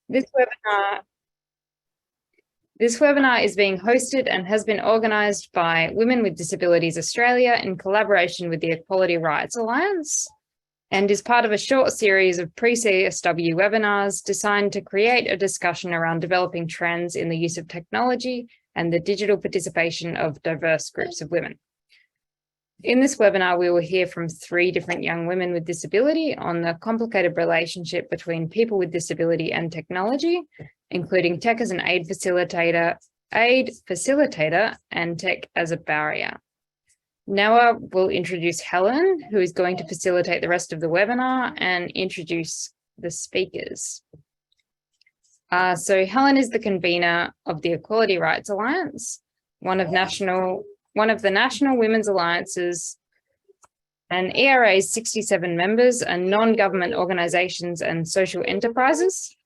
This webinar is being hosted and has been organised by Women with Disabilities Australia in collaboration with the Equality Rights Alliance and is part of a short series of pre-CSW webinars designed to create a discussion around developing trends in the use of technology and the digital participation of diverse groups of women. In this webinar, we will hear from 3 different young women with disability on the complicated relationship between people with disability and technology, including tech as an aid facilitator and tech as a barrier. Now will introduce Helen, who is going to facilitate the rest of the webinar and introduce the speakers. So Helen is the convener of the Equality Rights Alliance, one of the national women's alliances, and ERA's 67 members are non-government organisations and social enterprises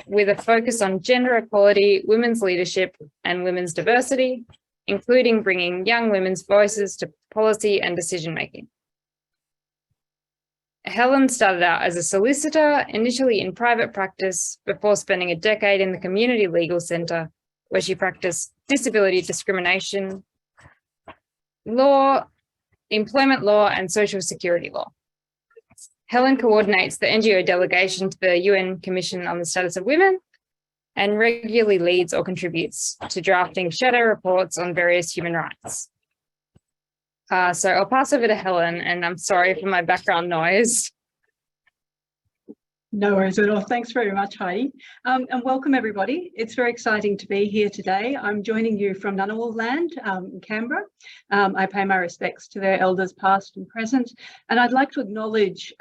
with a focus on gender equality, women's leadership and women's diversity, including bringing young women's voices to policy and decision-making. Helen started out as a solicitor, initially in private practice, before spending a decade in the Community Legal Centre, where she practiced disability discrimination law, employment law, and social security law. Helen coordinates the NGO delegation to the UN Commission on the Status of Women and regularly leads or contributes to drafting shadow reports on various human rights. So I'll pass over to Helen, and I'm sorry for my background noise. No worries at all. Thanks very much, Heidi. And welcome, everybody. It's very exciting to be here today. I'm joining you from Ngunnawal land in Canberra. I pay my respects to their elders past and present. And I'd like to acknowledge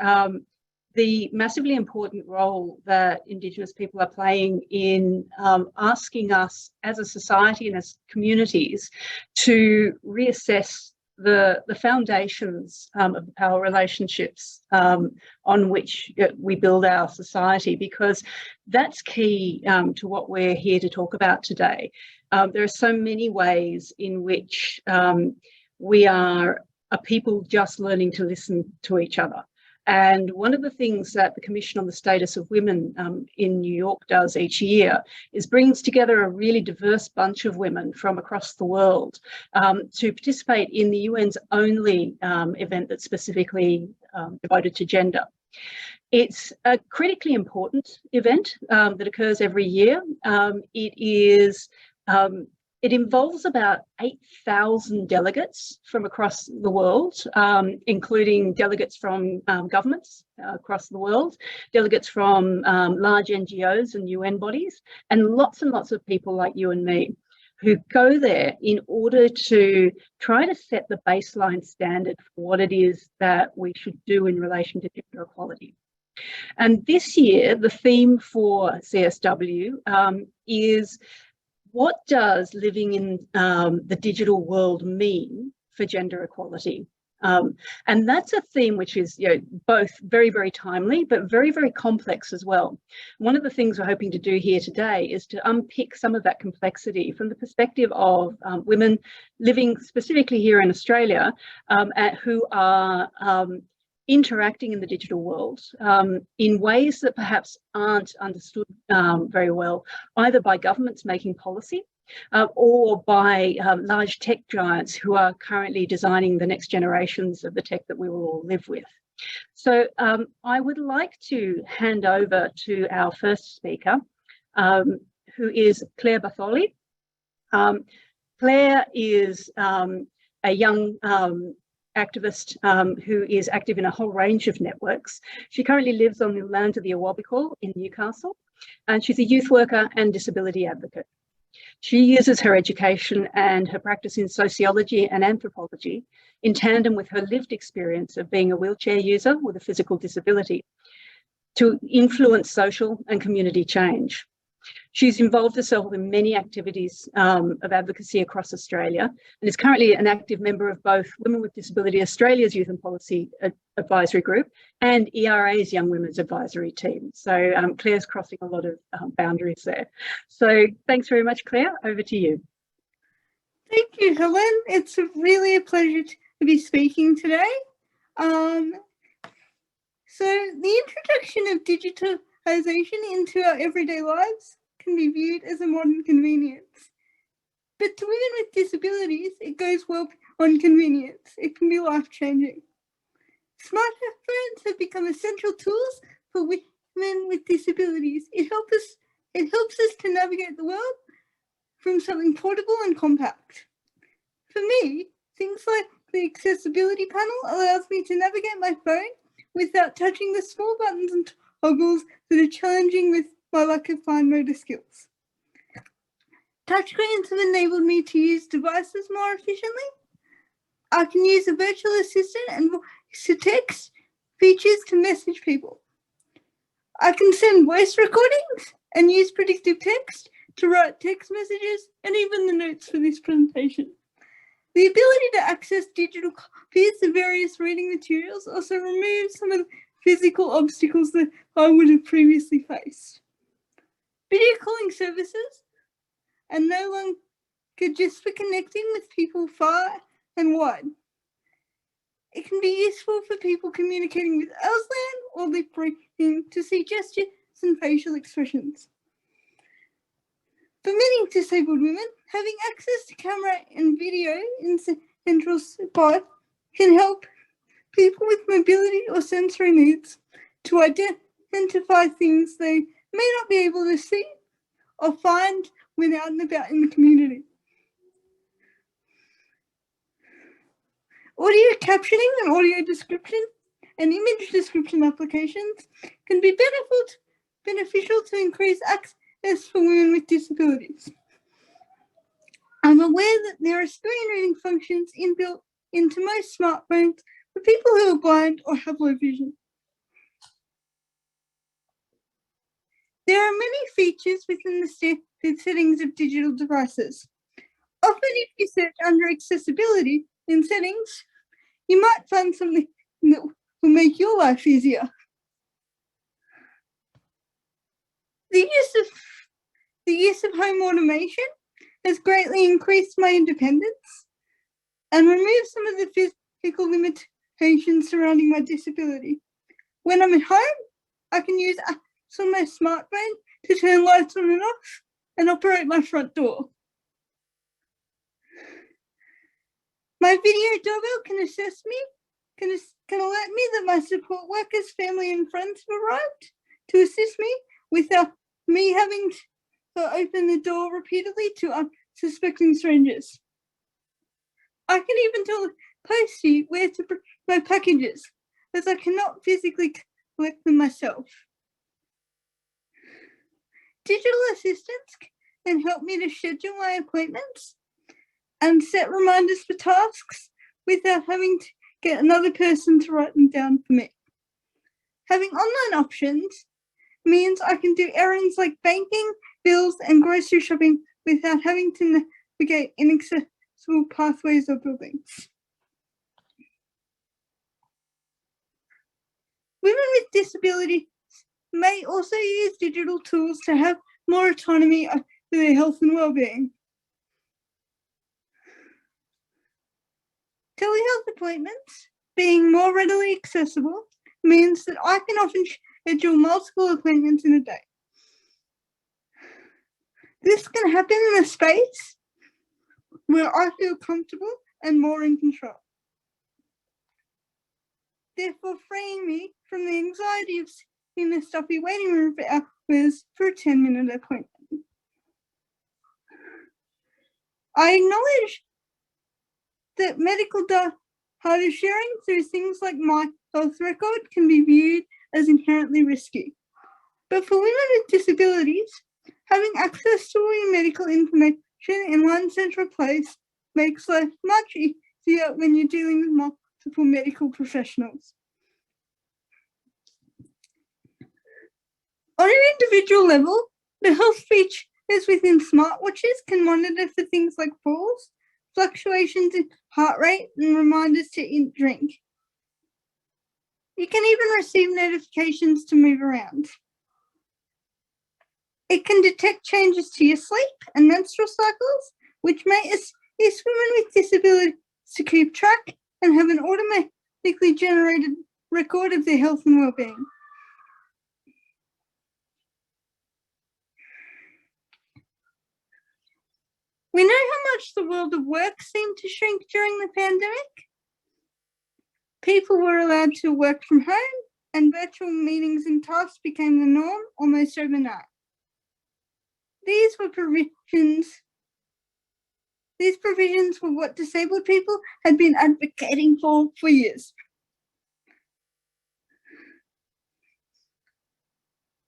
the massively important role that Indigenous people are playing in asking us as a society and as communities to reassess the foundations of the power relationships on which we build our society, because that's key to what we're here to talk about today. There are so many ways in which we are a people just learning to listen to each other. And one of the things that the Commission on the Status of Women in New York does each year is brings together a really diverse bunch of women from across the world to participate in the UN's only event that's specifically devoted to gender. It's a critically important event that occurs every year. It involves about 8,000 delegates from across the world, including delegates from governments across the world, delegates from large NGOs and UN bodies, and lots of people like you and me who go there in order to try to set the baseline standard for what it is that we should do in relation to gender equality. And this year, the theme for CSW is, what does living in the digital world mean for gender equality? And that's a theme which is both very, very timely, but very, very complex as well. One of the things we're hoping to do here today is to unpick some of that complexity from the perspective of women living specifically here in Australia who are interacting in the digital world in ways that perhaps aren't understood very well, either by governments making policy or by large tech giants who are currently designing the next generations of the tech that we will all live with. So I would like to hand over to our first speaker, who is Claire Bertholli. Claire is a young activist who is active in a whole range of networks. She currently lives on the land of the Awabakal in Newcastle, and she's a youth worker and disability advocate. She uses her education and her practice in sociology and anthropology in tandem with her lived experience of being a wheelchair user with a physical disability to influence social and community change. She's involved herself in many activities of advocacy across Australia and is currently an active member of both Women with Disability Australia's Youth and Policy Advisory Group and ERA's Young Women's Advisory Team. So Claire's crossing a lot of boundaries there. So thanks very much, Claire. Over to you. Thank you, Helen. It's really a pleasure to be speaking today. So the introduction of digital into our everyday lives can be viewed as a modern convenience. But to women with disabilities, it goes well beyond convenience. It can be life-changing. Smartphones have become essential tools for women with disabilities. It helps us to navigate the world from something portable and compact. For me, things like the accessibility panel allows me to navigate my phone without touching the small buttons and toggles that are challenging with my lack of fine motor skills. Touchscreens have enabled me to use devices more efficiently. I can use a virtual assistant and voice-to-text features to message people. I can send voice recordings and use predictive text to write text messages and even the notes for this presentation. The ability to access digital copies of various reading materials also removes some of the physical obstacles that I would have previously faced. Video calling services are no longer just for connecting with people far and wide. It can be useful for people communicating with Auslan or lip reading to see gestures and facial expressions. For many disabled women, having access to camera and video in central spot can help people with mobility or sensory needs to identify things they may not be able to see or find when out and about in the community. Audio captioning and audio description and image description applications can be beneficial to increase access for women with disabilities. I'm aware that there are screen reading functions inbuilt into most smartphones for people who are blind or have low vision. There are many features within the standard settings of digital devices. Often if you search under accessibility in settings, you might find something that will make your life easier. The use of home automation has greatly increased my independence and removed some of the physical limitations surrounding my disability. When I'm at home, I can use apps on my smartphone to turn lights on and off and operate my front door. My video doorbell can assess me, can alert me that my support workers, family and friends have arrived to assist me without me having to open the door repeatedly to unsuspecting strangers. I can even tell the postie where to bring my packages, as I cannot physically collect them myself. Digital assistants can help me to schedule my appointments and set reminders for tasks without having to get another person to write them down for me. Having online options means I can do errands like banking, bills, and grocery shopping without having to navigate inaccessible pathways or buildings. Women with disabilities may also use digital tools to have more autonomy over their health and well-being. Telehealth appointments being more readily accessible means that I can often schedule multiple appointments in a day. This can happen in a space where I feel comfortable and more in control, therefore freeing me from the anxiety of sitting in a stuffy waiting room for hours for a 10-minute appointment. I acknowledge that medical data sharing through things like my health record can be viewed as inherently risky. But for women with disabilities, having access to all your medical information in one central place makes life much easier when you're dealing with multiple medical professionals. On an individual level, the health features within smartwatches can monitor for things like falls, fluctuations in heart rate, and reminders to eat, drink. You can even receive notifications to move around. It can detect changes to your sleep and menstrual cycles, which may assist women with disabilities to keep track and have an automatically generated record of their health and well-being. We know how much the world of work seemed to shrink during the pandemic. People were allowed to work from home, and virtual meetings and tasks became the norm almost overnight. These provisions were what disabled people had been advocating for years.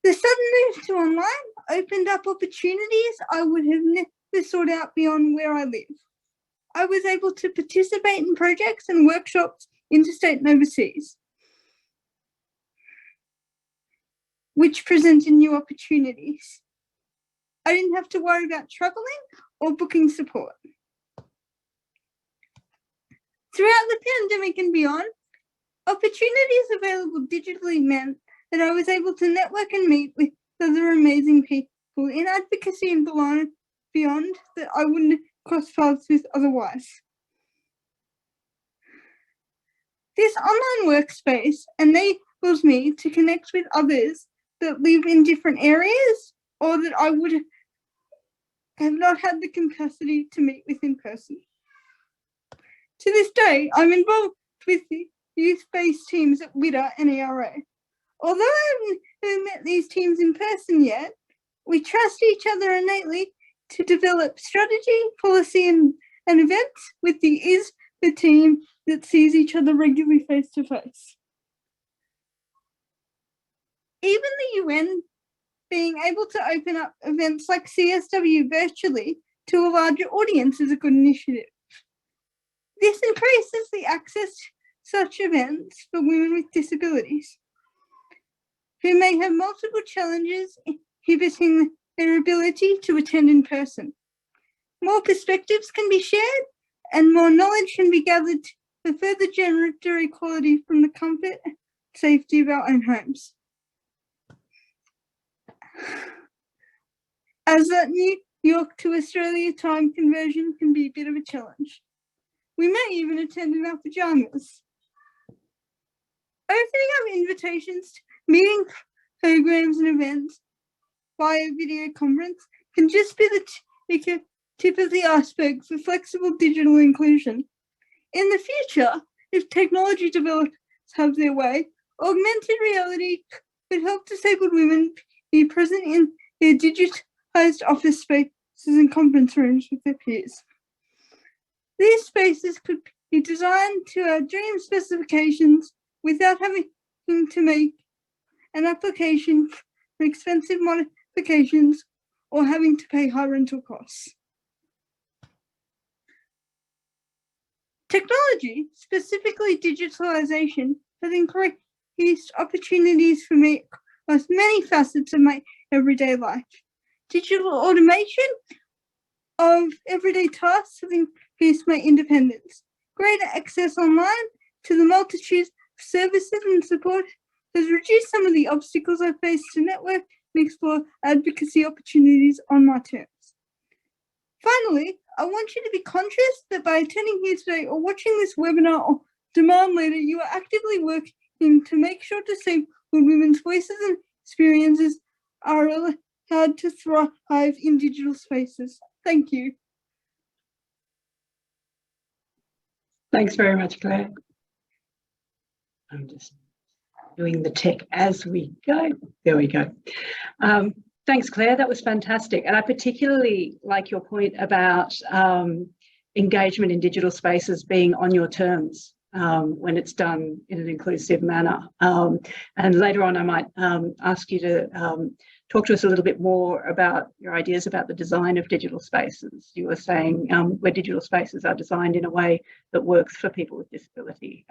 The sudden move to online opened up opportunities I would have never sought out beyond where I live. I was able to participate in projects and workshops interstate and overseas, which presented new opportunities. I didn't have to worry about traveling or booking support. Throughout the pandemic and beyond, opportunities available digitally meant that I was able to network and meet with other amazing people in advocacy and beyond that I wouldn't cross paths with otherwise. This online workspace enables me to connect with others that live in different areas or that I would have not had the capacity to meet with in person. To this day, I'm involved with the youth-based teams at WIDA and ERA. Although I haven't met these teams in person yet, we trust each other innately to develop strategy, policy, and events with the team that sees each other regularly face to face. Even the UN being able to open up events like CSW virtually to a larger audience is a good initiative. This increases the access to such events for women with disabilities who may have multiple challenges inhibiting their ability to attend in person. More perspectives can be shared and more knowledge can be gathered for further gender equality from the comfort and safety of our own homes. As that New York to Australia time conversion can be a bit of a challenge. We may even attend in our pajamas. Opening up invitations to meeting programs and events via video conference can just be the tip of the iceberg for flexible digital inclusion. In the future, if technology developers have their way, augmented reality could help disabled women be present in their digitized office spaces and conference rooms with their peers. These spaces could be designed to our dream specifications without having to make an application for expensive modifications or having to pay high rental costs. Technology, specifically digitalization, has increased opportunities for me across many facets of my everyday life. Digital automation of everyday tasks has increased my independence. Greater access online to the multitudes of services and support has reduced some of the obstacles I face to network and explore advocacy opportunities on my terms. Finally, I want you to be conscious that by attending here today or watching this webinar or demand later, you are actively working to make sure disabled women's voices and experiences are allowed to thrive in digital spaces. Thank you. Thanks very much, Claire. I'm just doing the tech as we go. There we go. Thanks, Claire. That was fantastic. And I particularly like your point about engagement in digital spaces being on your terms when it's done in an inclusive manner. And later on, I might ask you to talk to us a little bit more about your ideas about the design of digital spaces. You were saying where digital spaces are designed in a way that works for people with disability,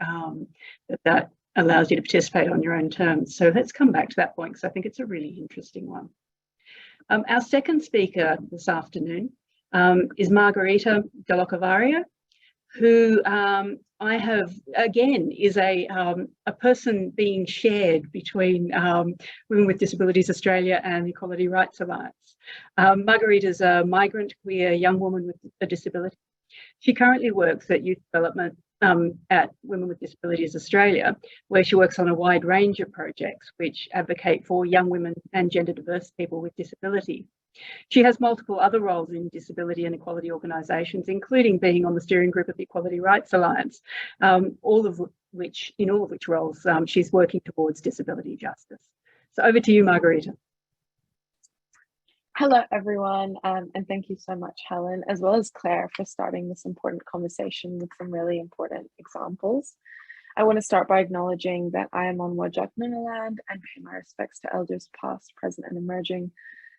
that allows you to participate on your own terms. So let's come back to that point because I think it's a really interesting one. Our second speaker this afternoon is Margherita Dall'Occo-Vaccaro, who I have, again, is a person being shared between Women with Disabilities Australia and Equality Rights Alliance. Margherita is a migrant queer young woman with a disability. She currently works at youth development at Women with Disabilities Australia, where she works on a wide range of projects which advocate for young women and gender diverse people with disability. She has multiple other roles in disability and equality organisations, including being on the steering group of the Equality Rights Alliance, all of which roles she's working towards disability justice. So over to you, Margherita. Hello, everyone, and thank you so much, Helen, as well as Claire, for starting this important conversation with some really important examples. I want to start by acknowledging that I am on Whadjuk Noongar land and pay my respects to elders past, present, and emerging,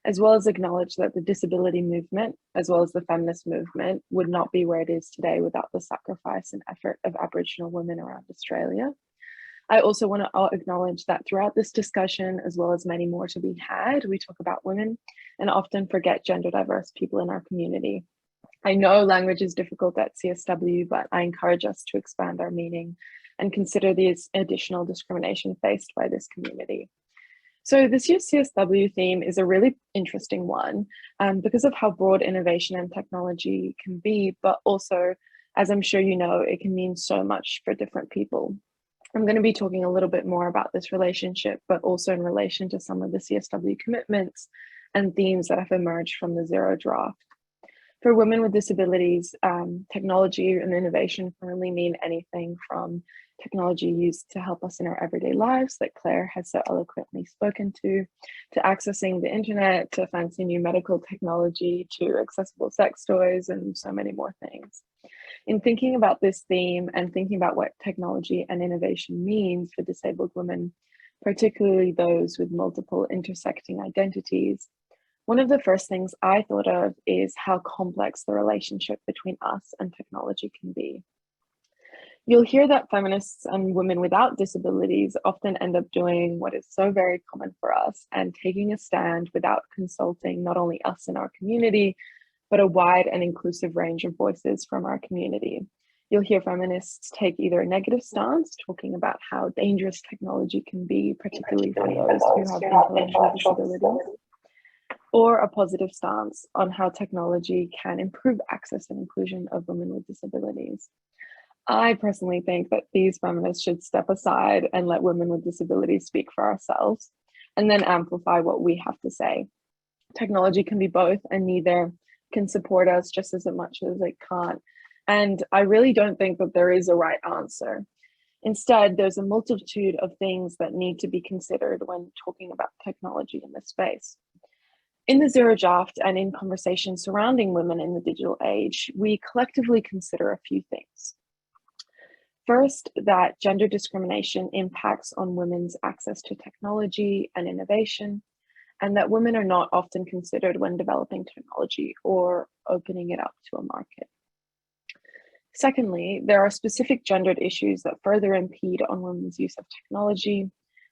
as well as acknowledge that the disability movement, as well as the feminist movement, would not be where it is today without the sacrifice and effort of Aboriginal women around Australia. I also want to acknowledge that throughout this discussion, as well as many more to be had, we talk about women and often forget gender diverse people in our community. I know language is difficult at CSW, but I encourage us to expand our meaning and consider the additional discrimination faced by this community. So this year's CSW theme is a really interesting one because of how broad innovation and technology can be, but also, as I'm sure you know, it can mean so much for different people. I'm going to be talking a little bit more about this relationship, but also in relation to some of the CSW commitments and themes that have emerged from the Zero Draft. For women with disabilities, technology and innovation can really mean anything from technology used to help us in our everyday lives that Claire has so eloquently spoken to accessing the internet, to fancy new medical technology, to accessible sex toys, and so many more things. In thinking about this theme and thinking about what technology and innovation means for disabled women, particularly those with multiple intersecting identities, one of the first things I thought of is how complex the relationship between us and technology can be. You'll hear that feminists and women without disabilities often end up doing what is so very common for us and taking a stand without consulting not only us in our community, but a wide and inclusive range of voices from our community. You'll hear feminists take either a negative stance, talking about how dangerous technology can be, particularly for those who have intellectual disabilities, or a positive stance on how technology can improve access and inclusion of women with disabilities. I personally think that these feminists should step aside and let women with disabilities speak for ourselves, and then amplify what we have to say. Technology can be both, and neither can support us just as much as it can't. And I really don't think that there is a right answer. Instead, there's a multitude of things that need to be considered when talking about technology in this space. In the Zero Draft and in conversations surrounding women in the digital age, we collectively consider a few things. First, that gender discrimination impacts on women's access to technology and innovation, and that women are not often considered when developing technology or opening it up to a market. Secondly, there are specific gendered issues that further impede on women's use of technology,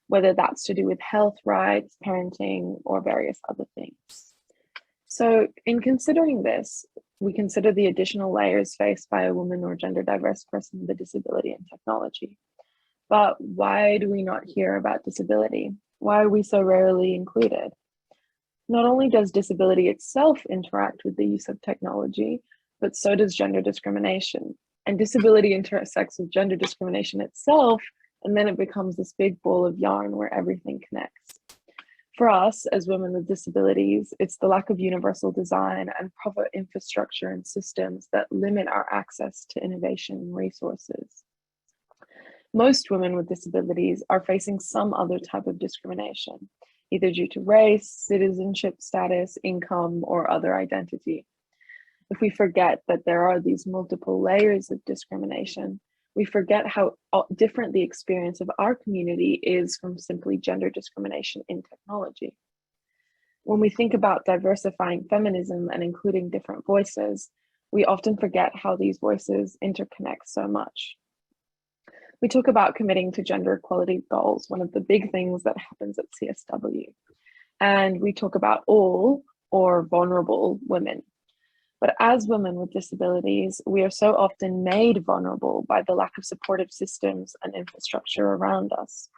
whether that's to do with health rights, parenting, or various other things. So in considering this, we consider the additional layers faced by a woman or gender diverse person with a disability in technology. But why do we not hear about disability? Why are we so rarely included? Not only does disability itself interact with the use of technology, but so does gender discrimination. And disability intersects with gender discrimination itself, and then it becomes this big ball of yarn where everything connects. For us, as women with disabilities, it's the lack of universal design and proper infrastructure and systems that limit our access to innovation and resources. Most women with disabilities are facing some other type of discrimination, either due to race, citizenship status, income, or other identity. If we forget that there are these multiple layers of discrimination, we forget how different the experience of our community is from simply gender discrimination in technology. When we think about diversifying feminism and including different voices, we often forget how these voices interconnect so much. We talk about committing to gender equality goals, one of the big things that happens at CSW. And we talk about all or vulnerable women. But as women with disabilities, we are so often made vulnerable by the lack of supportive systems and infrastructure around us.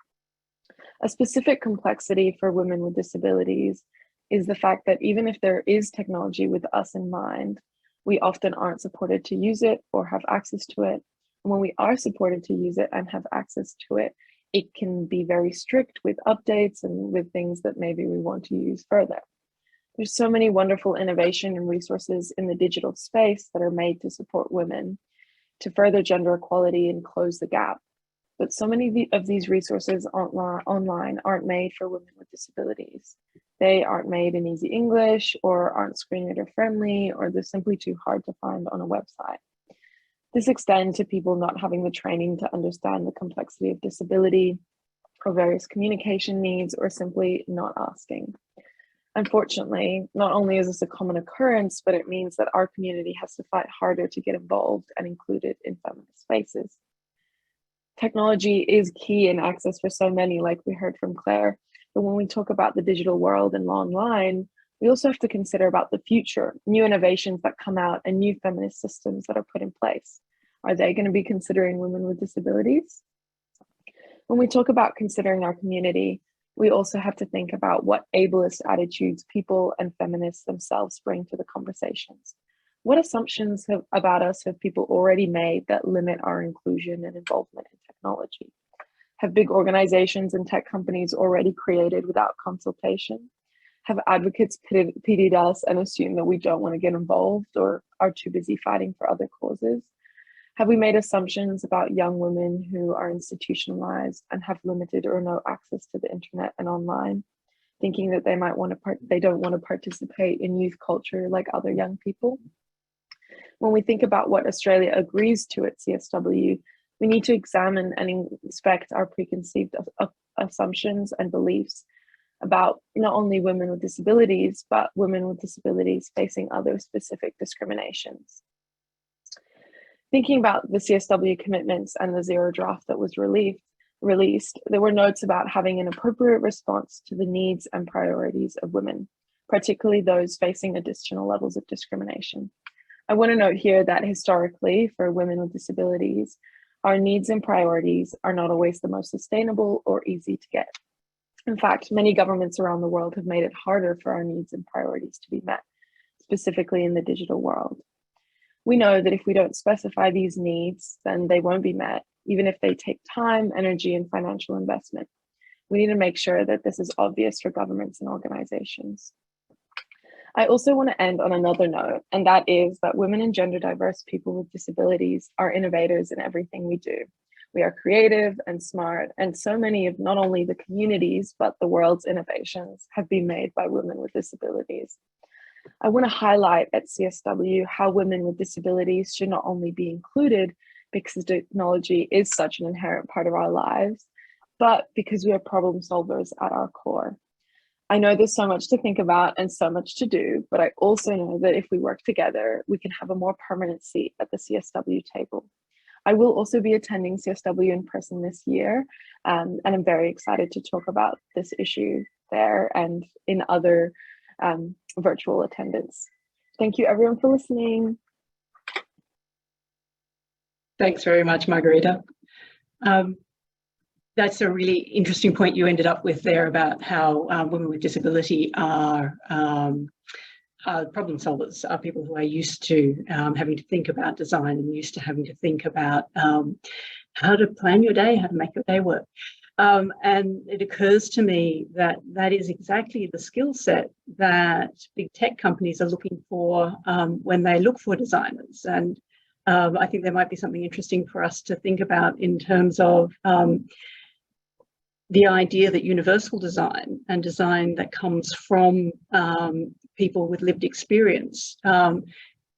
A specific complexity for women with disabilities is the fact that even if there is technology with us in mind, we often aren't supported to use it or have access to it. And when we are supported to use it and have access to it, it can be very strict with updates and with things that maybe we want to use further. There's so many wonderful innovation and resources in the digital space that are made to support women, to further gender equality and close the gap. But so many of these resources online aren't made for women with disabilities. They aren't made in easy English, or aren't screen reader friendly, or they're simply too hard to find on a website. This extends to people not having the training to understand the complexity of disability, or various communication needs, or simply not asking. Unfortunately, not only is this a common occurrence, but it means that our community has to fight harder to get involved and included in feminist spaces. Technology is key in access for so many, like we heard from Claire, but when we talk about the digital world and online, we also have to consider about the future, new innovations that come out and new feminist systems that are put in place. Are they going to be considering women with disabilities? When we talk about considering our community, we also have to think about what ableist attitudes people and feminists themselves bring to the conversations. What assumptions about us have people already made that limit our inclusion and involvement in technology? Have big organizations and tech companies already created without consultation? Have advocates pitied us and assumed that we don't want to get involved or are too busy fighting for other causes? Have we made assumptions about young women who are institutionalized and have limited or no access to the internet and online, thinking that they don't want to participate in youth culture like other young people? When we think about what Australia agrees to at CSW, we need to examine and inspect our preconceived assumptions and beliefs about not only women with disabilities, but women with disabilities facing other specific discriminations. Thinking about the CSW commitments and the zero draft that was released, there were notes about having an appropriate response to the needs and priorities of women, particularly those facing additional levels of discrimination. I want to note here that historically, for women with disabilities, our needs and priorities are not always the most sustainable or easy to get. In fact, many governments around the world have made it harder for our needs and priorities to be met, specifically in the digital world. We know that if we don't specify these needs, then they won't be met, even if they take time, energy, and financial investment. We need to make sure that this is obvious for governments and organizations. I also want to end on another note, and that is that women and gender diverse people with disabilities are innovators in everything we do. We are creative and smart, and so many of not only the communities, but the world's innovations have been made by women with disabilities. I want to highlight at CSW how women with disabilities should not only be included because technology is such an inherent part of our lives, but because we are problem solvers at our core. I know there's so much to think about and so much to do, but I also know that if we work together, we can have a more permanent seat at the CSW table. I will also be attending CSW in person this year, and I'm very excited to talk about this issue there and in other virtual attendance. Thank you everyone for listening. Thanks very much, Margherita. That's a really interesting point you ended up with there about how women with disability are problem solvers, are people who are used to having to think about design and used to having to think about how to plan your day, how to make your day work. And it occurs to me that that is exactly the skill set that big tech companies are looking for when they look for designers. And I think there might be something interesting for us to think about in terms of the idea that universal design and design that comes from people with lived experience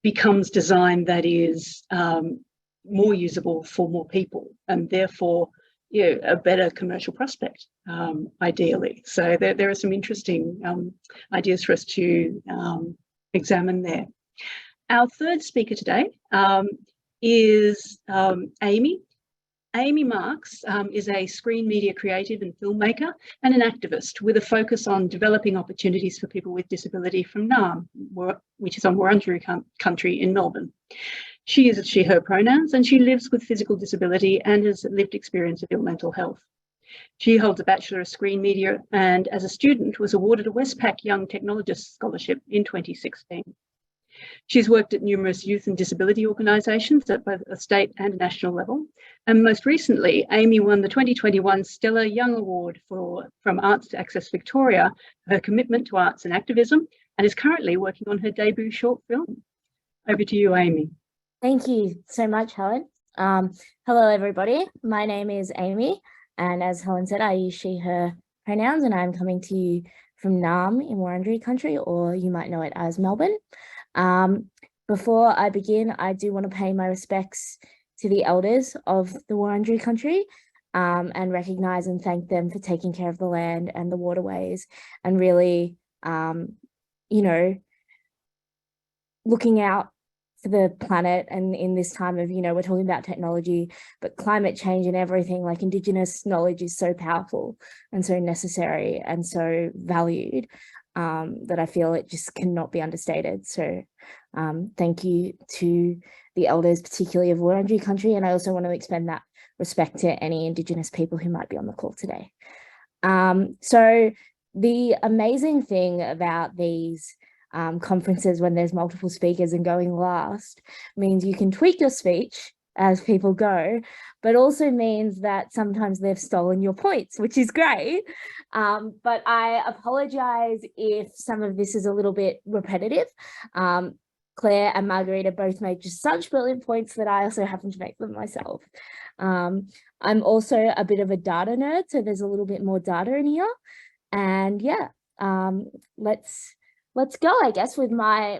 becomes design that is more usable for more people, and therefore a better commercial prospect, ideally. So there are some interesting ideas for us to examine there. Our third speaker today is Amy. Amy Marks is a screen media creative and filmmaker and an activist with a focus on developing opportunities for people with disability from Naarm, which is on Wurundjeri country in Melbourne. She uses she, her pronouns, and she lives with physical disability and has lived experience of ill mental health. She holds a Bachelor of Screen Media and as a student was awarded a Westpac Young Technologist Scholarship in 2016. She's worked at numerous youth and disability organisations at both a state and a national level. And most recently, Amy won the 2021 Stella Young Award from Arts Access Victoria for her commitment to arts and activism and is currently working on her debut short film. Over to you, Amy. Thank you so much, Helen. Hello, everybody. My name is Amy, and as Helen said, I use she, her pronouns, and I'm coming to you from Naarm in Wurundjeri country, or you might know it as Melbourne. Before I begin, I do want to pay my respects to the elders of the Wurundjeri country, and recognise and thank them for taking care of the land and the waterways, and really, you know, looking out for the planet. And in this time of, you know, we're talking about technology, but climate change and everything, like Indigenous knowledge is so powerful and so necessary and so valued, that I feel it just cannot be understated. So thank you to the elders, particularly of Wurundjeri country. And I also want to extend that respect to any Indigenous people who might be on the call today. So the amazing thing about these conferences, when there's multiple speakers and going last, means you can tweak your speech as people go, but also means that sometimes they've stolen your points, which is great. But I apologize if some of this is a little bit repetitive. Claire and Margherita both made just such brilliant points that I also happen to make them myself. I'm also a bit of a data nerd, so there's a little bit more data in here. And yeah, let's go, I guess, with my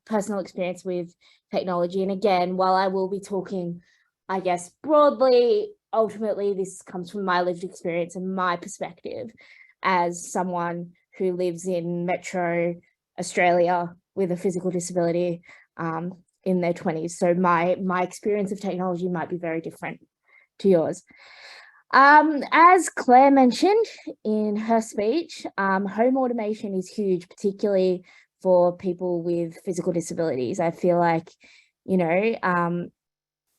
personal experience with technology. And again, while I will be talking, I guess, broadly, ultimately, this comes from my lived experience and my perspective as someone who lives in Metro Australia with a physical disability in their 20s. So my experience of technology might be very different to yours. As Claire mentioned in her speech, home automation is huge, particularly for people with physical disabilities. I feel like, you know,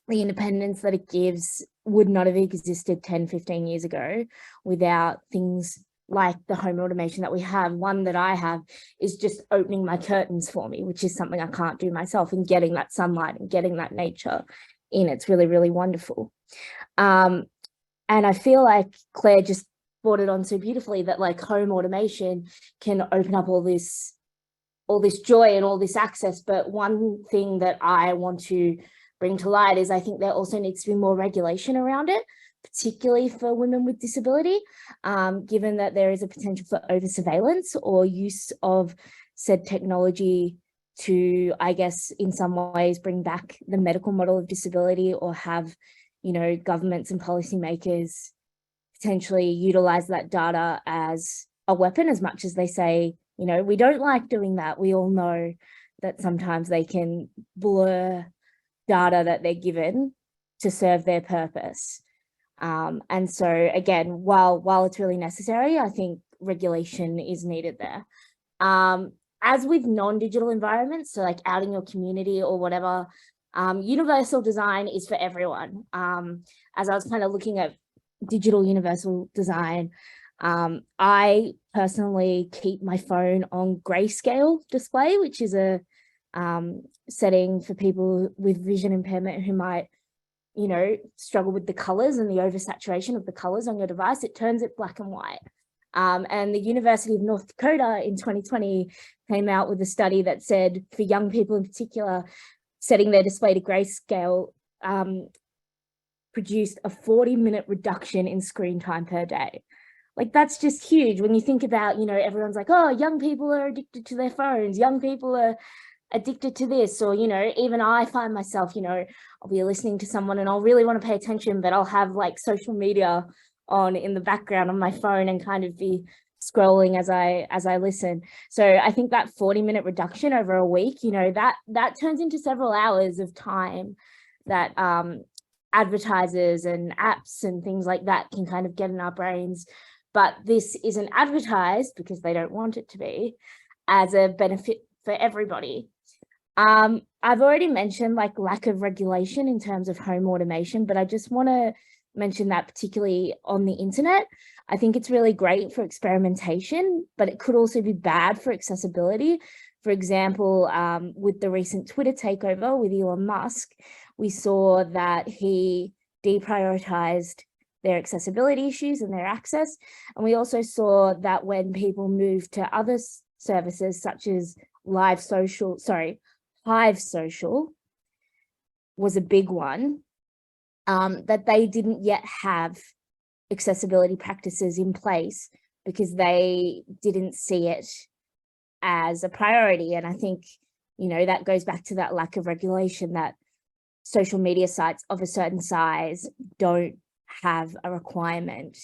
the independence that it gives would not have existed 10, 15 years ago without things like the home automation that we have. One that I have is just opening my curtains for me, which is something I can't do myself, and getting that sunlight and getting that nature in. It's really, really wonderful. And I feel like Claire just brought it on so beautifully that like home automation can open up all this joy and all this access. But one thing that I want to bring to light is I think there also needs to be more regulation around it, particularly for women with disability, given that there is a potential for over surveillance or use of said technology to, I guess, in some ways bring back the medical model of disability, or have, you know, governments and policymakers potentially utilize that data as a weapon, as much as they say, you know, we don't like doing that. We all know that sometimes they can blur data that they're given to serve their purpose. And so again, while it's really necessary, I think regulation is needed there. As with non-digital environments, so like out in your community or whatever, universal design is for everyone. As I was kind of looking at digital universal design, I personally keep my phone on grayscale display, which is a setting for people with vision impairment who might, you know, struggle with the colors and the oversaturation of the colors on your device. It turns it black and white. And the University of North Dakota in 2020 came out with a study that said for young people in particular, setting their display to grayscale produced a 40-minute reduction in screen time per day. Like, that's just huge when you think about, you know, everyone's like, oh, young people are addicted to their phones, young people are addicted to this, or, you know, even I find myself, you know, I'll be listening to someone and I'll really want to pay attention, but I'll have like social media on in the background on my phone and kind of be scrolling as I listen. So I think that 40-minute reduction over a week, you know, that turns into several hours of time that advertisers and apps and things like that can kind of get in our brains. But this isn't advertised, because they don't want it to be, as a benefit for everybody. I've already mentioned like lack of regulation in terms of home automation, but I just want to mention that particularly on the internet. I think it's really great for experimentation, but it could also be bad for accessibility. For example, with the recent Twitter takeover with Elon Musk, we saw that he deprioritized their accessibility issues and their access. And we also saw that when people moved to other services such as Hive Social was a big one, that they didn't yet have accessibility practices in place because they didn't see it as a priority. And I think, you know, that goes back to that lack of regulation, that social media sites of a certain size don't have a requirement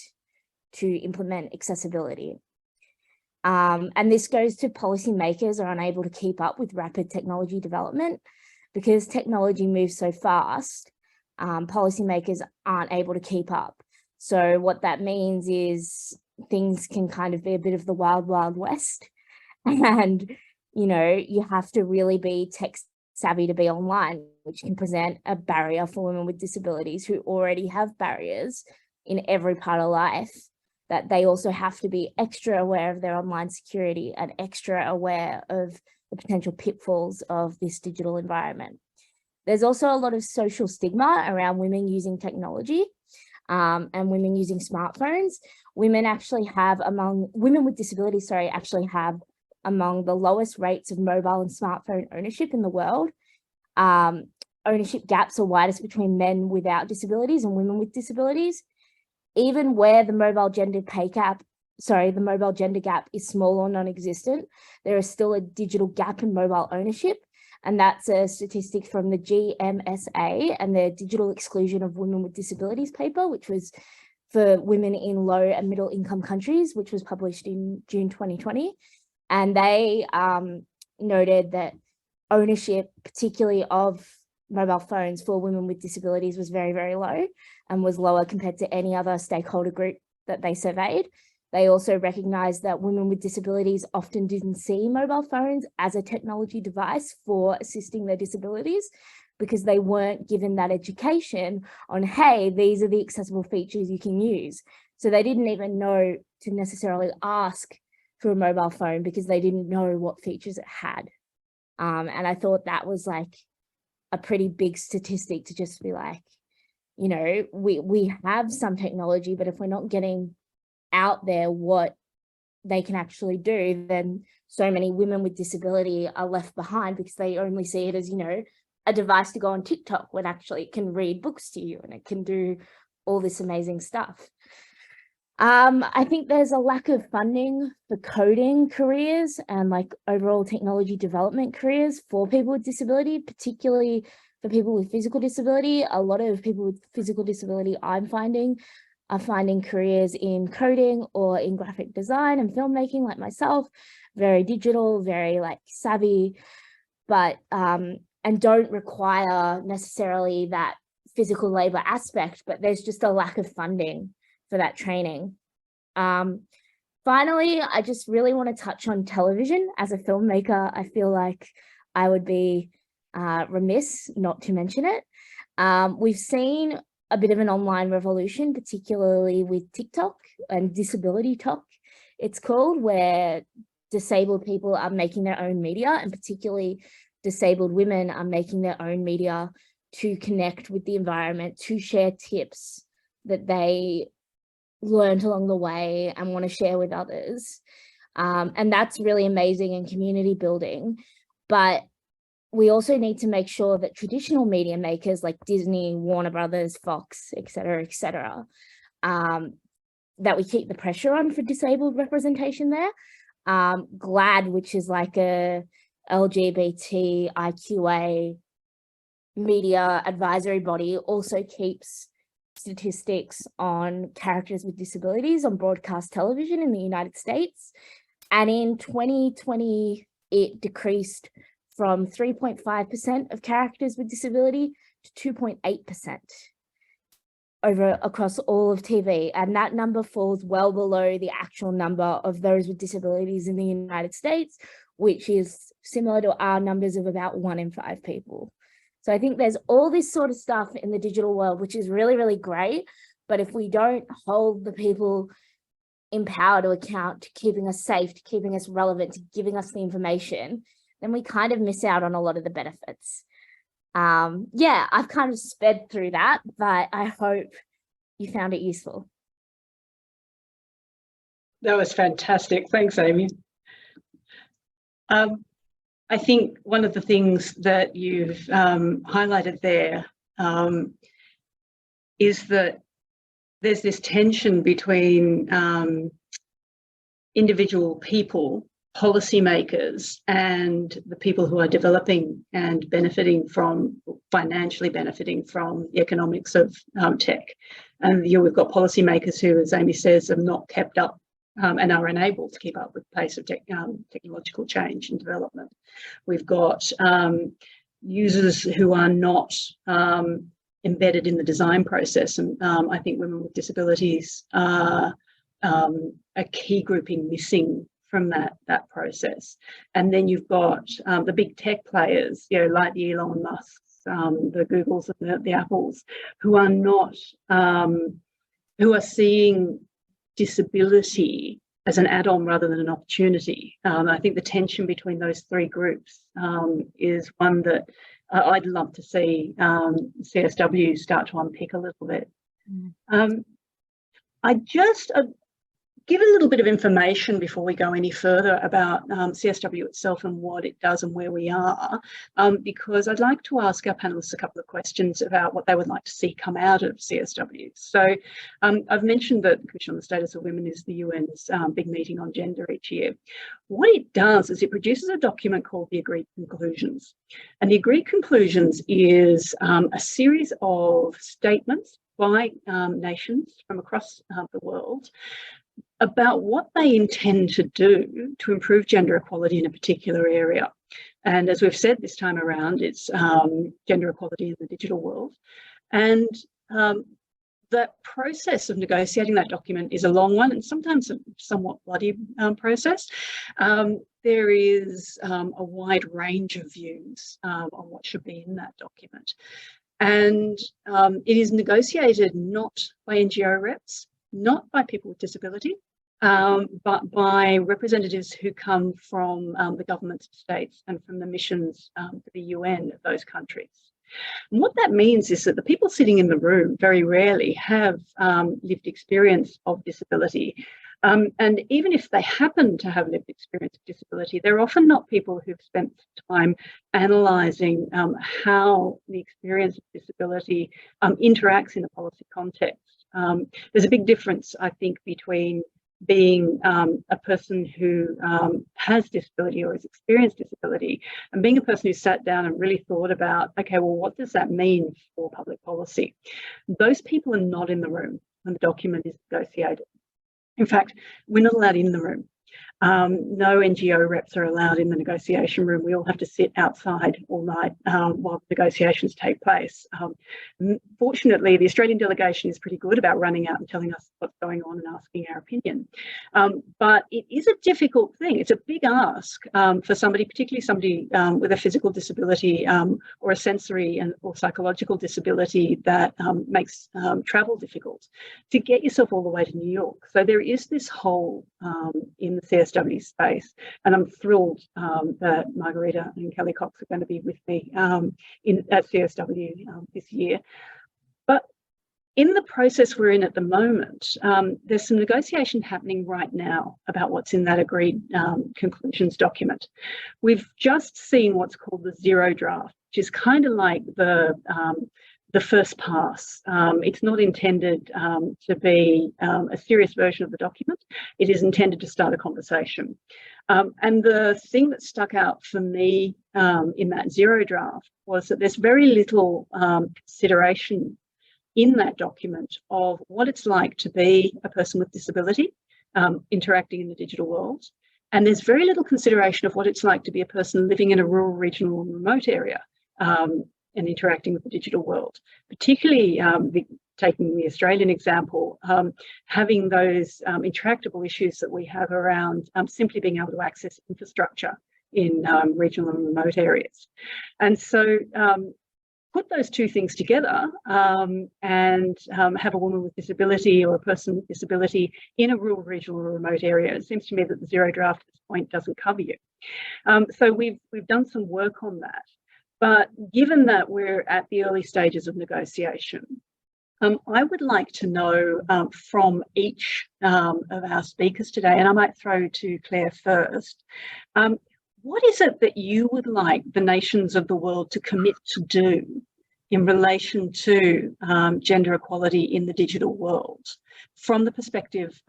to implement accessibility. And this goes to policymakers are unable to keep up with rapid technology development because technology moves so fast. Policymakers aren't able to keep up. So what that means is things can kind of be a bit of the wild, wild west. And, you know, you have to really be tech savvy to be online, which can present a barrier for women with disabilities who already have barriers in every part of life, that they also have to be extra aware of their online security and extra aware of the potential pitfalls of this digital environment. There's also a lot of social stigma around women using technology and women using smartphones. Women with disabilities, actually have among the lowest rates of mobile and smartphone ownership in the world. Ownership gaps are widest between men without disabilities and women with disabilities. Even where the mobile gender gap is small or non-existent, there is still a digital gap in mobile ownership. And that's a statistic from the GMSA and the Digital Exclusion of Women with Disabilities paper, which was for women in low and middle income countries, which was published in June 2020. And they noted that ownership, particularly of mobile phones for women with disabilities, was very, very low and was lower compared to any other stakeholder group that they surveyed. They also recognised that women with disabilities often didn't see mobile phones as a technology device for assisting their disabilities because they weren't given that education on, hey, these are the accessible features you can use. So they didn't even know to necessarily ask for a mobile phone because they didn't know what features it had. And I thought that was like a pretty big statistic to just be like, you know, we have some technology, but if we're not getting out there what they can actually do, then so many women with disability are left behind because they only see it as, you know, a device to go on TikTok when actually it can read books to you and it can do all this amazing stuff. I think there's a lack of funding for coding careers and like overall technology development careers for people with disability, particularly for people with physical disability. A lot of people with physical disability I'm finding are finding careers in coding or in graphic design and filmmaking like myself, very digital, very like savvy, but and don't require necessarily that physical labor aspect, but there's just a lack of funding for that training. Finally, I just really want to touch on television. As a filmmaker, I feel like I would be remiss not to mention it. We've seen a bit of an online revolution, particularly with TikTok and Disability Talk, it's called, where disabled people are making their own media, and particularly disabled women are making their own media to connect with the environment, to share tips that they learned along the way and want to share with others. And that's really amazing and community building. But we also need to make sure that traditional media makers like Disney, Warner Brothers, Fox, et cetera, that we keep the pressure on for disabled representation there. GLAAD, which is like a LGBTIQA media advisory body, also keeps statistics on characters with disabilities on broadcast television in the United States. And in 2020, it decreased from 3.5% of characters with disability to 2.8% across all of TV. And that number falls well below the actual number of those with disabilities in the United States, which is similar to our numbers of about 1 in 5 people. So I think there's all this sort of stuff in the digital world, which is really, really great. But if we don't hold the people in power to account, to keeping us safe, to keeping us relevant, to giving us the information, then we kind of miss out on a lot of the benefits. Yeah, I've kind of sped through that, but I hope you found it useful. That was fantastic. Thanks, Amy. I think one of the things that you've highlighted there is that there's this tension between individual people, policymakers, and the people who are developing and benefiting from, financially benefiting from the economics of tech. And we've got policymakers who, as Amy says, have not kept up and are unable to keep up with the pace of technological change and development. We've got users who are not embedded in the design process, and I think women with disabilities are a key grouping missing from that process. And then you've got the big tech players, you know, like the Elon Musks, the Googles and the Apples, who are not, who are seeing disability as an add-on rather than an opportunity. I think the tension between those three groups is one that I'd love to see CSW start to unpick a little bit. I just give a little bit of information before we go any further about CSW itself and what it does and where we are, because I'd like to ask our panelists a couple of questions about what they would like to see come out of CSW. So I've mentioned that the Commission on the Status of Women is the UN's big meeting on gender each year. What it does is it produces a document called the Agreed Conclusions. And the Agreed Conclusions is a series of statements by nations from across the world about what they intend to do to improve gender equality in a particular area. And as we've said this time around, it's gender equality in the digital world. And that process of negotiating that document is a long one and sometimes a somewhat bloody process. There is a wide range of views on what should be in that document. And it is negotiated not by NGO reps, not by people with disability, but by representatives who come from the governments of states and from the missions for the UN of those countries. And what that means is that the people sitting in the room very rarely have lived experience of disability. And even if they happen to have lived experience of disability, they're often not people who've spent time analysing how the experience of disability interacts in a policy context. There's a big difference, I think, between being a person who has disability or has experienced disability and being a person who sat down and really thought about, okay, well, what does that mean for public policy? Those people are not in the room when the document is negotiated. In fact, we're not allowed in the room. No NGO reps are allowed in the negotiation room. We all have to sit outside all night while negotiations take place. Fortunately, the Australian delegation is pretty good about running out and telling us what's going on and asking our opinion. But it is a difficult thing. It's a big ask for somebody, particularly somebody with a physical disability or a sensory or psychological disability that makes travel difficult, to get yourself all the way to New York. So there is this hole in the CSW space, and I'm thrilled that Margherita and Kelly Cox are going to be with me at CSW this year. But in the process we're in at the moment, there's some negotiation happening right now about what's in that agreed conclusions document. We've just seen what's called the zero draft, which is kind of like the first pass. It's not intended to be a serious version of the document. It is intended to start a conversation. And the thing that stuck out for me in that zero draft was that there's very little consideration in that document of what it's like to be a person with disability interacting in the digital world. And there's very little consideration of what it's like to be a person living in a rural, regional and remote area and interacting with the digital world, particularly taking the Australian example, having those intractable issues that we have around simply being able to access infrastructure in regional and remote areas. And so put those two things together and have a woman with disability or a person with disability in a rural, regional or remote area. It seems to me that the zero draft at this point doesn't cover you. So we've done some work on that. But given that we're at the early stages of negotiation, I would like to know from each of our speakers today, and I might throw to Claire first, what is it that you would like the nations of the world to commit to do in relation to gender equality in the digital world from the perspective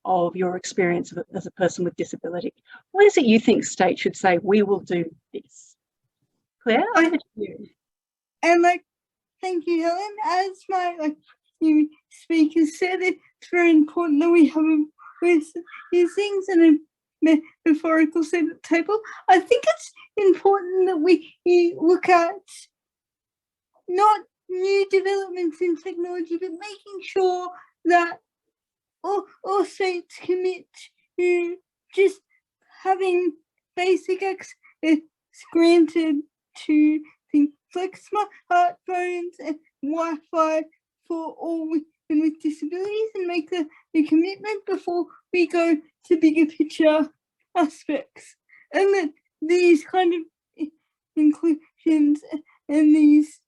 of your experience as a person with disability? What is it you think states should say, we will do this? Claire, over to you. And thank you, Helen. As my new speakers said, it's very important that we have these things in a metaphorical set at the table. I think it's important that we look at not new developments in technology, but making sure that all states commit to just having basic access granted to things like smartphones and Wi-Fi for all women with disabilities, and make the commitment before we go to bigger picture aspects. And that these kind of inclusions and these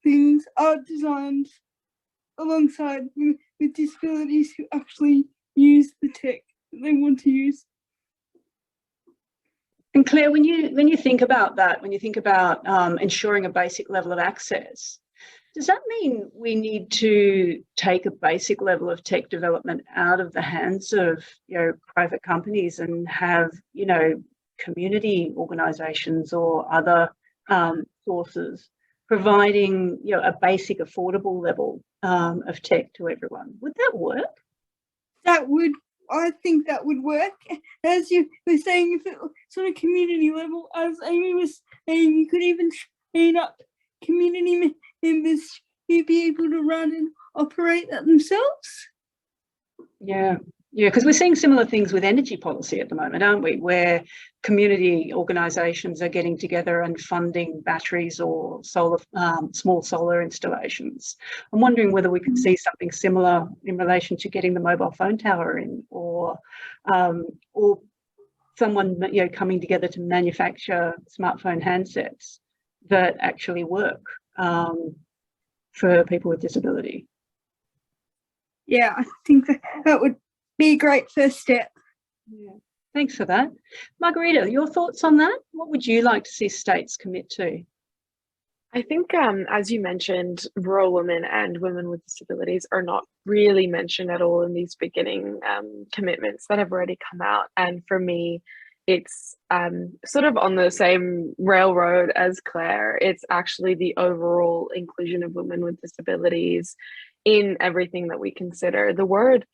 things are designed alongside women with disabilities who actually use the tech that they want to use. And Claire, when you think about that, when you think about ensuring a basic level of access, does that mean we need to take a basic level of tech development out of the hands of private companies and have community organisations or other sources providing a basic affordable level of tech to everyone? Would that work? I think that would work. As you were saying, if it was on a community level, as Amy was saying, you could even train up community members to be able to run and operate that themselves. Yeah, because we're seeing similar things with energy policy at the moment, aren't we? Where community organisations are getting together and funding batteries or solar, small solar installations. I'm wondering whether we could see something similar in relation to getting the mobile phone tower in, or someone coming together to manufacture smartphone handsets that actually work for people with disability. Yeah, I think that would be a great first step. Yeah. Thanks for that. Margherita, your thoughts on that? What would you like to see states commit to? I think, as you mentioned, rural women and women with disabilities are not really mentioned at all in these beginning commitments that have already come out. And for me, it's sort of on the same railroad as Claire. It's actually the overall inclusion of women with disabilities in everything that we consider. The word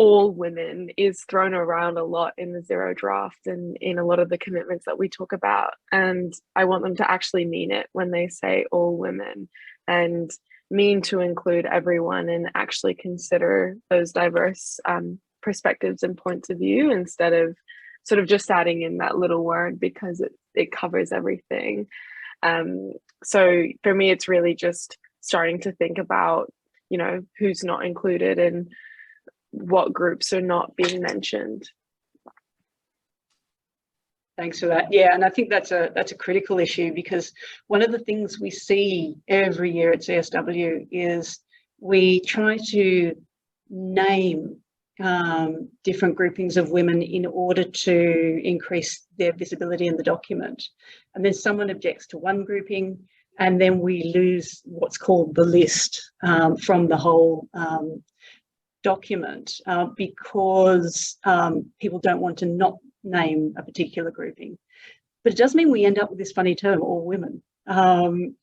all women is thrown around a lot in the zero draft and in a lot of the commitments that we talk about. And I want them to actually mean it when they say all women, and mean to include everyone and actually consider those diverse perspectives and points of view, instead of sort of just adding in that little word because it covers everything. So for me, it's really just starting to think about, who's not included and what groups are not being mentioned. Thanks for that. Yeah, and I think that's a critical issue, because one of the things we see every year at CSW is we try to name different groupings of women in order to increase their visibility in the document. And then someone objects to one grouping, and then we lose what's called the list from the whole document because people don't want to not name a particular grouping. But it does mean we end up with this funny term, all women,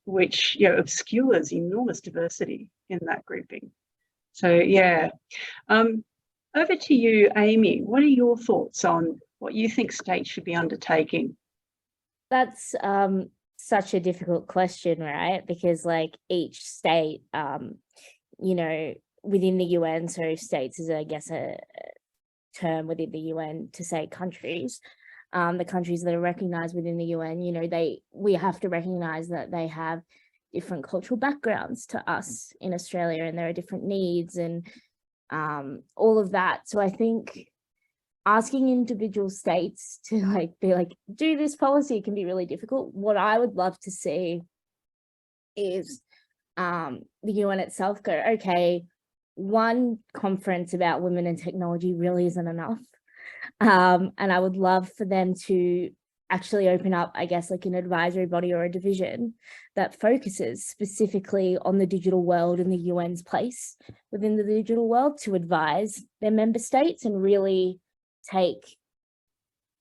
which obscures enormous diversity in that grouping. So yeah. Over to you, Amy. What are your thoughts on what you think states should be undertaking? That's such a difficult question, right? Because each state, within the UN, so states is, I guess, a term within the UN to say countries. The countries that are recognised within the UN, we have to recognise that they have different cultural backgrounds to us in Australia, and there are different needs and all of that. So I think asking individual states to do this policy can be really difficult. What I would love to see is the UN itself go, okay, one conference about women and technology really isn't enough. And I would love for them to actually open up, I guess, like an advisory body or a division that focuses specifically on the digital world and the UN's place within the digital world to advise their member states and really take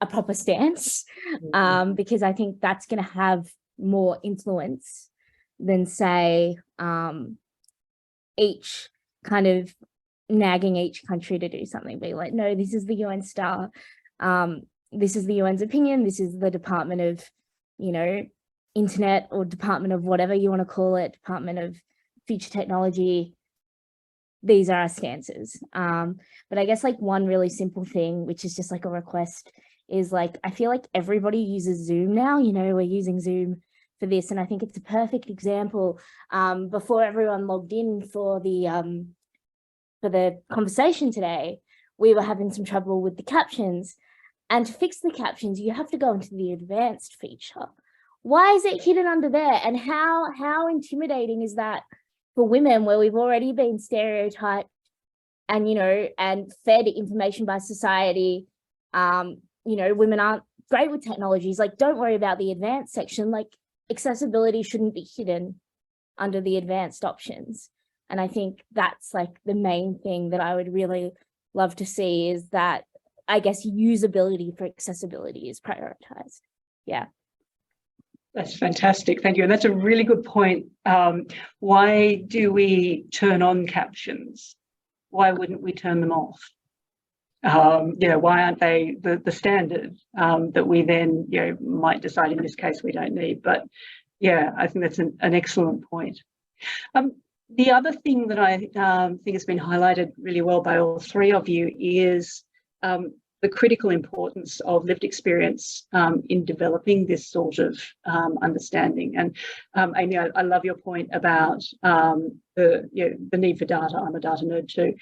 a proper stance, because I think that's going to have more influence than, say, each kind of nagging each country to do something, being like, no, this is the UN star, this is the UN's opinion, this is the Department of, you know, Internet or Department of whatever you want to call it, Department of Future Technology. These are our stances. But I guess like one really simple thing, which is just like a request, is like, I feel like everybody uses Zoom now, you know, we're using Zoom for this. And I think it's a perfect example. Before everyone logged in for the conversation today, we were having some trouble with the captions. And to fix the captions, you have to go into the advanced feature. Why is it hidden under there? And how intimidating is that for women, where we've already been stereotyped and, you know, and fed information by society? You know, women aren't great with technologies. Like, don't worry about the advanced section. Like, accessibility shouldn't be hidden under the advanced options. And I think that's like the main thing that I would really love to see, is that, I guess, usability for accessibility is prioritized. Yeah. That's fantastic. Thank you. And that's a really good point. Why do we turn on captions? Why wouldn't we turn them off? You know, why aren't they the standard that we then, you know, might decide in this case we don't need? But yeah, I think that's an excellent point. The other thing that I think has been highlighted really well by all three of you is the critical importance of lived experience in developing this sort of understanding. And Amy, I love your point about the need for data. I'm a data nerd too,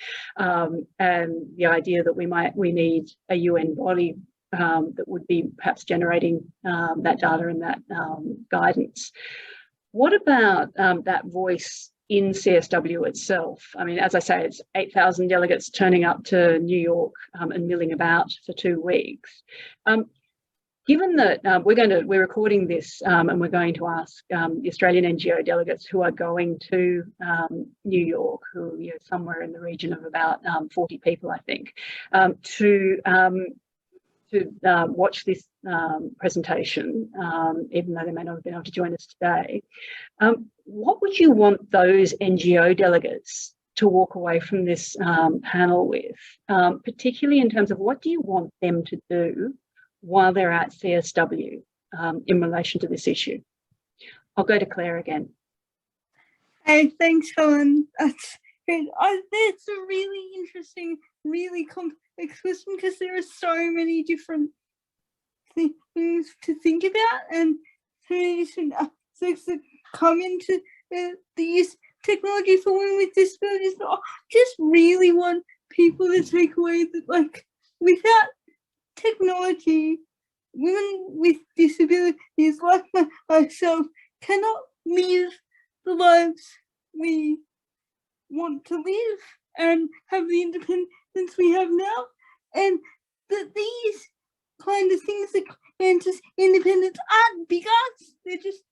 and the idea that we need a UN body that would be perhaps generating that data and that guidance. What about that voice in CSW itself? I mean, as I say, it's 8,000 delegates turning up to New York and milling about for 2 weeks. Given that we're recording this and we're going to ask the Australian NGO delegates who are going to New York, who are somewhere in the region of about 40 people, I think, to watch this presentation, even though they may not have been able to join us today. What would you want those NGO delegates to walk away from this panel with, particularly in terms of what do you want them to do while they're at CSW in relation to this issue? I'll go to Claire again. Hey, thanks, Helen. That's good. That's a really interesting, really complex question, because there are so many different things to think about and so many different aspects that come into the use of technology for women with disabilities. But I just really want people to take away that, like, without technology, women with disabilities like myself cannot live the lives we want to live and have the independence we have now, and that these kind of things that and just independence aren't big arts, they're just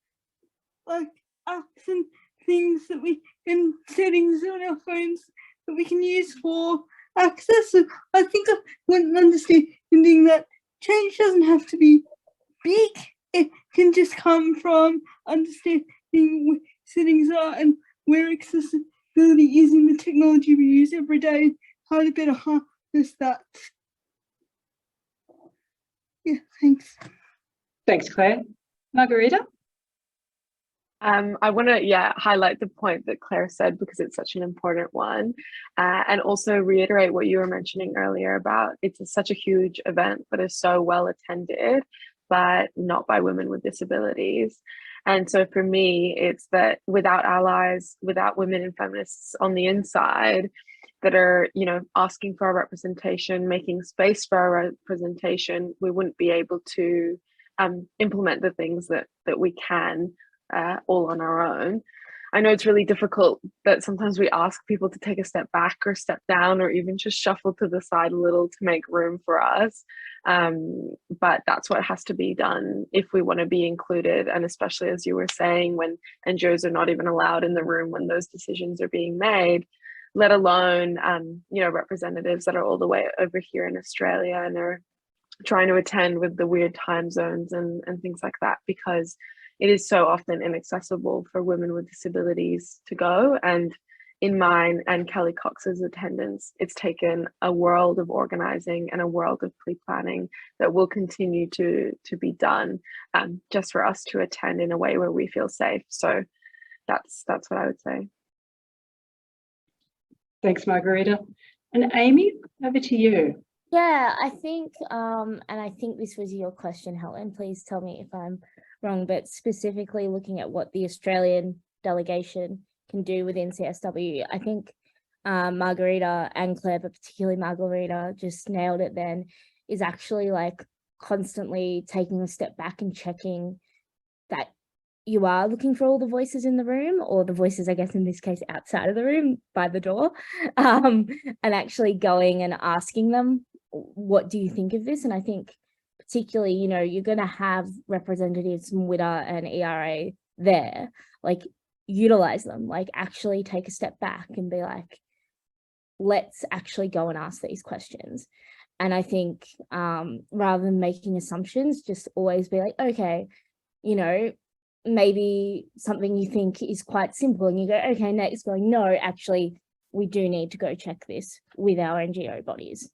like apps and things that we and settings on our phones that we can use for access. So I think I want an understanding that change doesn't have to be big, it can just come from understanding where settings are and where accessibility is in the technology we use every day, how to better harness that. Yeah, thanks. Thanks, Claire. Margherita? I want to highlight the point that Claire said, because it's such an important one, and also reiterate what you were mentioning earlier about it's such a huge event that is so well attended, but not by women with disabilities. And so for me, it's that without allies, without women and feminists on the inside that are, you know, asking for our representation, making space for our representation, we wouldn't be able to implement the things that we can all on our own. I know it's really difficult that sometimes we ask people to take a step back or step down or even just shuffle to the side a little to make room for us. But that's what has to be done if we want to be included. And especially, as you were saying, when NGOs are not even allowed in the room when those decisions are being made, let alone, you know, representatives that are all the way over here in Australia and are trying to attend with the weird time zones and things like that, because it is so often inaccessible for women with disabilities to go. And in mine and Kelly Cox's attendance, it's taken a world of organizing and a world of pre-planning that will continue to be done, just for us to attend in a way where we feel safe. So that's what I would say. Thanks, Margherita. And Amy, over to you. Yeah, I think, and I think this was your question, Helen. Please tell me if I'm wrong, but specifically looking at what the Australian delegation can do within CSW, I think Margherita and Claire, but particularly Margherita, just nailed it then, is actually like constantly taking a step back and checking that you are looking for all the voices in the room, or the voices, I guess, in this case, outside of the room by the door, and actually going and asking them, what do you think of this? And I think particularly, you know, you're going to have representatives from WIDA and ERA there, like utilize them, like actually take a step back and be like, let's actually go and ask these questions. And I think rather than making assumptions, just always be like, okay, you know, maybe something you think is quite simple and you go, okay, next, going, no, actually, we do need to go check this with our NGO bodies.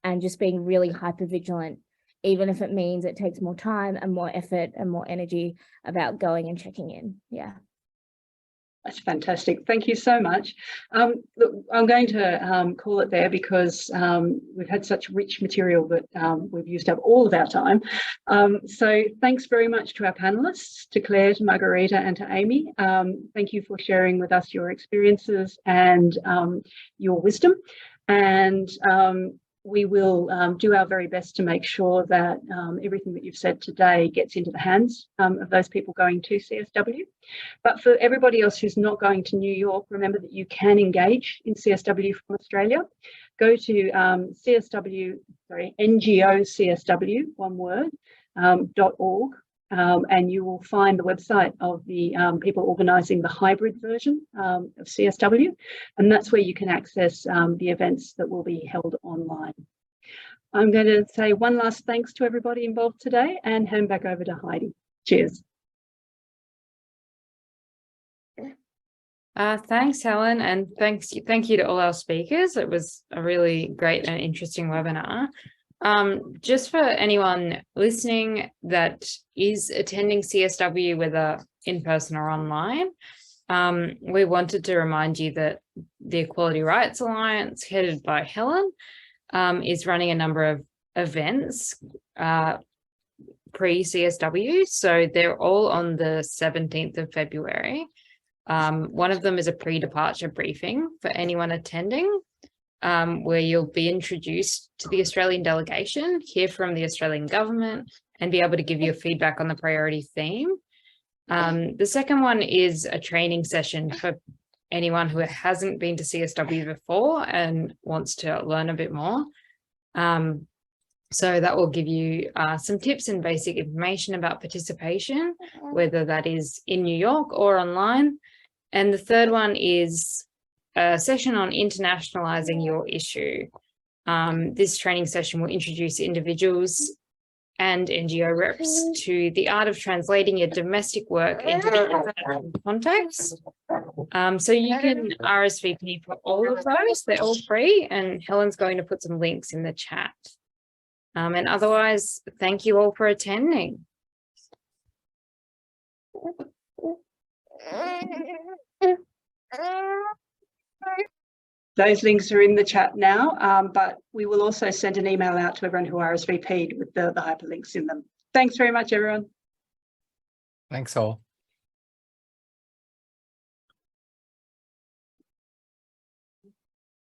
And just being really hyper vigilant, even if it means it takes more time and more effort and more energy about going and checking in. Yeah. That's fantastic. Thank you so much. Look, I'm going to call it there because we've had such rich material that we've used up all of our time. So thanks very much to our panelists, to Claire, to Margherita, and to Amy. Thank you for sharing with us your experiences and your wisdom. And we will do our very best to make sure that everything that you've said today gets into the hands of those people going to CSW. But for everybody else who's not going to New York, remember that you can engage in CSW from Australia. Go to NGOCSW, one word, .org. And you will find the website of the people organising the hybrid version of CSW, and that's where you can access the events that will be held online. I'm going to say one last thanks to everybody involved today and hand back over to Heidi. Cheers. Thanks, Helen, and thank you to all our speakers. It was a really great and interesting webinar. Just for anyone listening that is attending CSW, whether in person or online, we wanted to remind you that the Equality Rights Alliance, headed by Helen, is running a number of events pre-CSW. So they're all on the 17th of February. One of them is a pre-departure briefing for anyone attending, where you'll be introduced to the Australian delegation, hear from the Australian government, and be able to give your feedback on the priority theme. The second one is a training session for anyone who hasn't been to CSW before and wants to learn a bit more. So that will give you some tips and basic information about participation, whether that is in New York or online. And the third one is a session on internationalizing your issue. This training session will introduce individuals and NGO reps to the art of translating your domestic work into international context. So you can RSVP for all of those. They're all free, and Helen's going to put some links in the chat. And otherwise, thank you all for attending. Those links are in the chat now, but we will also send an email out to everyone who RSVP'd with the hyperlinks in them. Thanks very much, everyone. Thanks all.